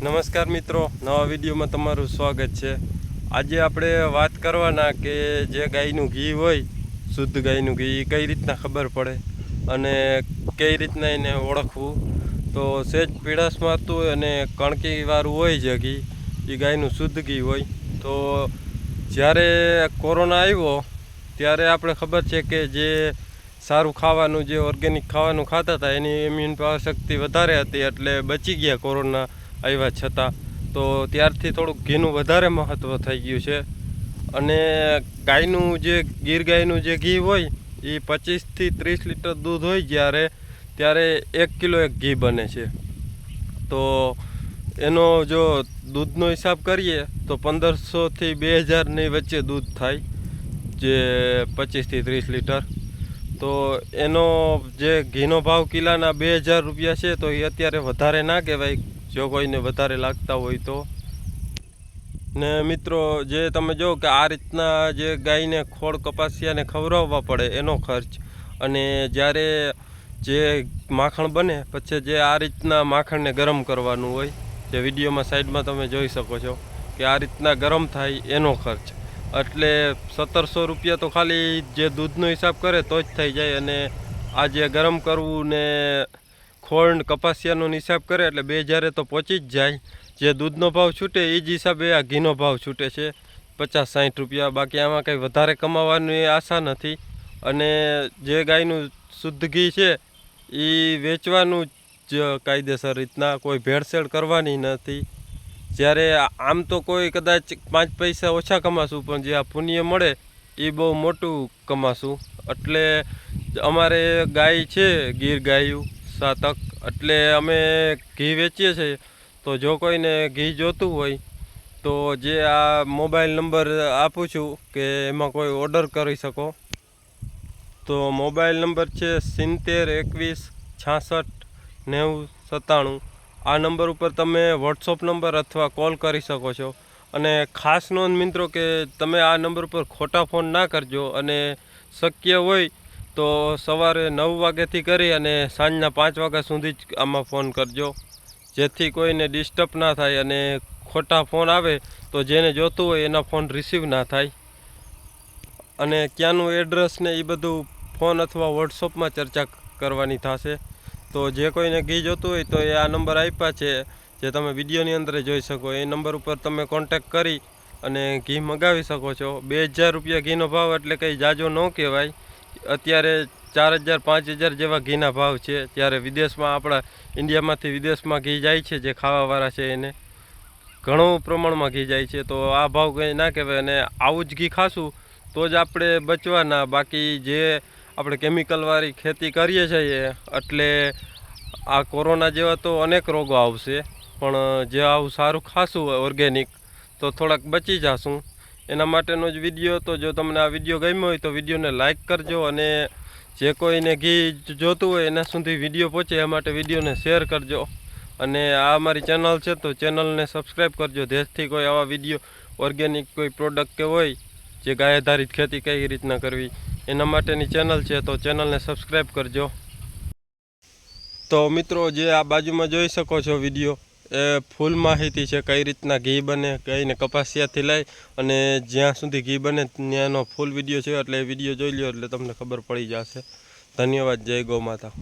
નમસ્કાર મિત્રો, નવા વિડીયોમાં તમારું સ્વાગત છે। આજે આપણે વાત કરવાના કે જે ગાયનું ઘી હોય, શુદ્ધ ગાયનું ઘી કઈ રીતના ખબર પડે અને કઈ રીતના એને ઓળખવું। તો સહેજ પીળાશ મારતું હોય અને કણકીવાળું હોય જે ઘી, એ ગાયનું શુદ્ધ ઘી હોય। તો જ્યારે કોરોના આવ્યો ત્યારે આપણે ખબર છે કે જે સારું ખાવાનું, જે ઓર્ગેનિક ખાવાનું ખાતા હતા એની ઇમ્યુન પાવર શક્તિ વધારે હતી, એટલે બચી ગયા કોરોના આવ્યા છતાં। તો ત્યારથી થોડુંક ઘીનું વધારે મહત્ત્વ થઈ ગયું છે। અને ગાયનું જે ગીર ગાયનું જે ઘી હોય એ 25થી 30 લીટર દૂધ હોય ત્યારે 1 કિલો એક ઘી બને છે। તો એનો જો દૂધનો હિસાબ કરીએ તો 1500થી 2000ની વચ્ચે દૂધ થાય, જે 25થી 30 લીટર। તો એનો જે ઘીનો ભાવ કિલાના 2000 રૂપિયા છે, તો એ અત્યારે વધારે ના કહેવાય જો કોઈને વધારે લાગતા હોય તો। ને મિત્રો, જે તમે જો કે આ રીતના જે ગાયને ખોળ કપાસિયાને ખવડાવવા પડે એનો ખર્ચ, અને જ્યારે જે માખણ બને પછી જે આ રીતના માખણને ગરમ કરવાનું હોય, જે વિડીયોમાં સાઈડમાં તમે જોઈ શકો છો કે આ રીતના ગરમ થાય એનો ખર્ચ, એટલે 1700 રૂપિયા તો ખાલી જે દૂધનો હિસાબ કરે તો જ થઈ જાય। અને આ જે ગરમ કરવું ને ખોળ કપાસિયાનો હિસાબ કરે એટલે 2000 તો પહોંચી જ જાય। જે દૂધનો ભાવ છૂટે એ જ હિસાબે આ ઘીનો ભાવ છૂટે છે, 50-60 રૂપિયા। બાકી આમાં કંઈ વધારે કમાવાની આશા નથી। અને જે ગાયનું શુદ્ધ ઘી છે એ વેચવાનું જ કાયદેસર રીતના, કોઈ ભેળસેળ કરવાની નથી। જ્યારે આમ તો કોઈ કદાચ 5 પૈસા ઓછા કમાશું, પણ જે આ પુણ્ય મળે એ બહુ મોટું કમાશું। એટલે અમારે ગાય છે ગીર ગાયું 7 એટલે અમે ઘી વેચીએ છીએ। તો જો કોઈને ઘી જોતું હોય તો જે આ મોબાઈલ નંબર આપું છું કે એમાં કોઈ ઓર્ડર કરી શકો। તો મોબાઈલ નંબર છે 70 21 66 90 97। આ નંબર ઉપર તમે વોટ્સઅપ નંબર અથવા કોલ કરી શકો છો। અને ખાસ નોંધ મિત્રો કે તમે આ નંબર ઉપર ખોટા ફોન ના કરજો, અને શક્ય હોય તો સવારે 9 વાગ્યાથી કરી અને સાંજના 5 વાગ્યા સુધી જ આમાં ફોન કરજો, જેથી કોઈને ડિસ્ટર્બ ના થાય અને ખોટા ફોન આવે તો જેને જોતું હોય એના ફોન રિસીવ ના થાય। અને ક્યાંનું એડ્રેસ ને એ બધું ફોન અથવા વોટ્સઅપમાં ચર્ચા કરવાની થશે। તો જે કોઈને ઘી જોતું હોય તો એ આ નંબર આપ્યા છે, જે તમે વિડીયોની અંદર જોઈ શકો, એ નંબર ઉપર તમે કોન્ટેક કરી અને ઘી મંગાવી શકો છો। 2000 રૂપિયા ઘીનો ભાવ એટલે કંઈ જાજો ન કહેવાય। અત્યારે 4000-5000 જેવા ઘીના ભાવ છે, ત્યારે વિદેશમાં, આપણા ઇન્ડિયામાંથી વિદેશમાં ઘી જાય છે, જે ખાવાવાળા છે એને ઘણું પ્રમાણમાં ઘી જાય છે। તો આ ભાવ કંઈ ના કહેવાય, અને આવું જ ઘી ખાશું તો જ આપણે બચવાના। બાકી જે આપણે કેમિકલવાળી ખેતી કરીએ છીએ એટલે આ કોરોના જેવા તો અનેક રોગો આવશે, પણ જે આવું સારું ખાશું ઓર્ગેનિક તો થોડાક બચી જશું। એના માટેનો જ વિડીયો હતો। જો તમને આ વિડીયો ગમ્યો હોય તો વિડીયોને લાઇક કરજો, અને જે કોઈને ઘી જોતું હોય એના સુધી વિડીયો પહોંચે એ માટે વિડીયોને શેર કરજો। અને આ અમારી ચેનલ છે તો ચેનલને સબસ્ક્રાઈબ કરજો, જેથી કોઈ આવા વિડીયો ઓર્ગેનિક કોઈ પ્રોડક્ટ કે હોય જે ગાય આધારિત ખેતી કઈ રીતના કરવી એના માટેની ચેનલ છે, તો ચેનલને સબસ્ક્રાઈબ કરજો। તો મિત્રો, જે આ બાજુમાં જોઈ શકો છો વિડીયો, એ ફૂલ માહિતી છે કઈ રીતના ઘી બને, કઈને કપાસિયાથી લઈ અને જ્યાં સુધી ઘી બને ત્યાંનો ફૂલ વિડીયો છે, એટલે એ વિડીયો જોઈ લો એટલે તમને ખબર પડી જશે। ધન્યવાદ। જય ગૌ માતા।